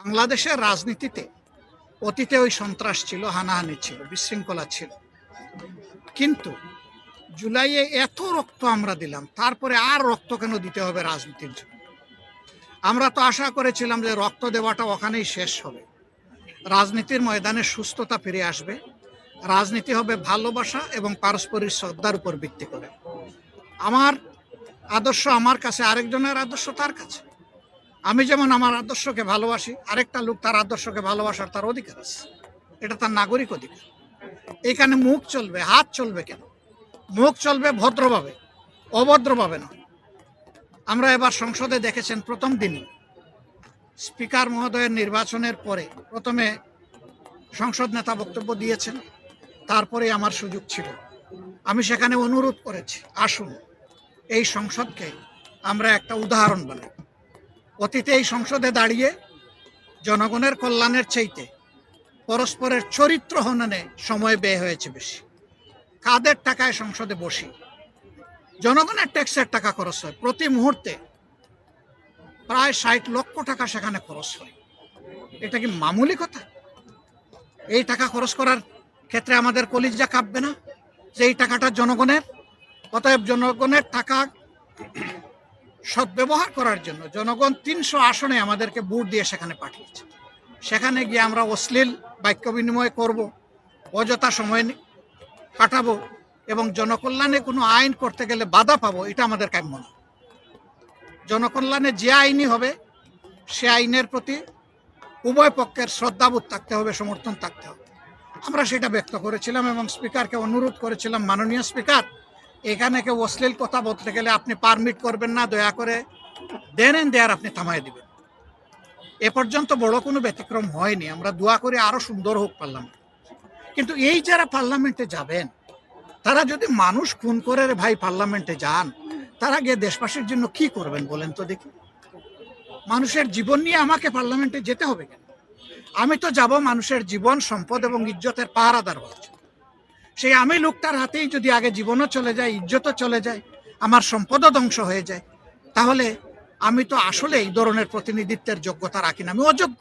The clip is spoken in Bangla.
বাংলাদেশের রাজনীতিতে অতীতে ওই সন্ত্রাস ছিল, হানাহানি ছিল, বিশৃঙ্খলা ছিল, কিন্তু জুলাইয়ে এত রক্ত আমরা দিলাম, তারপরে আর রক্ত কেন দিতে হবে রাজনীতির জন্য? আমরা তো আশা করেছিলাম যে রক্ত দেওয়াটা ওখানেই শেষ হবে, রাজনীতির ময়দানে সুস্থতা ফিরে আসবে, রাজনীতি হবে ভালোবাসা এবং পারস্পরিক শ্রদ্ধার উপর ভিত্তি করে। আমার আদর্শ আমার কাছে, আরেকজনের আদর্শ তার কাছে। আমি যেমন আমার আদর্শকে ভালোবাসি, আরেকটা লোক তার আদর্শকে ভালোবাসার তার অধিকার আছে, এটা তার নাগরিক অধিকার। এখানে মুখ চলবে, হাত চলবে কেন? মুখ চলবে ভদ্রভাবে, অভদ্রভাবে না। আমরা এবার সংসদে দেখেছেন, প্রথম দিনই স্পিকার মহোদয়ের নির্বাচনের পরে প্রথমে সংসদ নেতা বক্তব্য দিয়েছেন, তারপরে আমার সুযোগ ছিল, আমি সেখানে অনুরোধ করেছি, আসুন এই সংসদকে আমরা একটা উদাহরণ বানাই। অতীতে এই সংসদে দাঁড়িয়ে জনগণের কল্যাণের চাইতে পরস্পরের চরিত্র হননে সময় ব্যয় হয়েছে বেশি। কাদের টাকায় সংসদে বসি? জনগণের ট্যাক্সের টাকা খরচ হয়, প্রতি মুহূর্তে প্রায় 60 লক্ষ টাকা সেখানে খরচ হয়। এটা কি মামুলি কথা? এই টাকা খরচ করার ক্ষেত্রে আমাদের কলিজা কাঁপবে না যে এই টাকাটা জনগণের? অতএব জনগণের টাকা সদ্ব্যবহার করার জন্য জনগণ 300 আসনে আমাদেরকে ভোট দিয়ে সেখানে পাঠিয়েছে। সেখানে গিয়ে আমরা অশ্লীল বাক্য বিনিময় করব, অযথা সময় কাটাবো এবং জনকল্যাণে কোনো আইন করতে গেলে বাধা পাবো, এটা আমাদের কাম্য না। জনকল্যাণে যে আইনই হবে সে আইনের প্রতি উভয় পক্ষের শ্রদ্ধাবোধ থাকতে হবে, সমর্থন থাকতে হবে। আমরা সেটা ব্যক্ত করেছিলাম এবং স্পিকারকে অনুরোধ করেছিলাম, মাননীয় স্পিকার, এখানে কেউ অশ্লীল কথা বলতে গেলে আপনি পারমিট করবেন না, দয়া করে দেন এন্ড দেয়ার আপনি থামাই দিবেন। এ পর্যন্ত বড় কোনো ব্যতিক্রম হয়নি, আমরা দোয়া করে আরো সুন্দর হোক পার্লামেন্ট। কিন্তু এই যারা পার্লামেন্টে যাবেন, তারা যদি মানুষ খুন করে ভাই পার্লামেন্টে যান, তারা গিয়ে দেশবাসীর জন্য কি করবেন বলেন তো দেখি? মানুষের জীবন নিয়ে আমাকে পার্লামেন্টে যেতে হবে কেন? আমি তো যাব মানুষের জীবন, সম্পদ এবং ইজ্জতের পাহারাদার হচ্ছে। সেই আমি লোকটার হাতেই যদি আগে জীবনও চলে যায়, ইজ্জতও চলে যায়, আমার সম্পদও ধ্বংস হয়ে যায়, তাহলে আমি তো আসলে এই ধরনের প্রতিনিধিত্বের যোগ্যতা রাখি না, আমি অযোগ্য।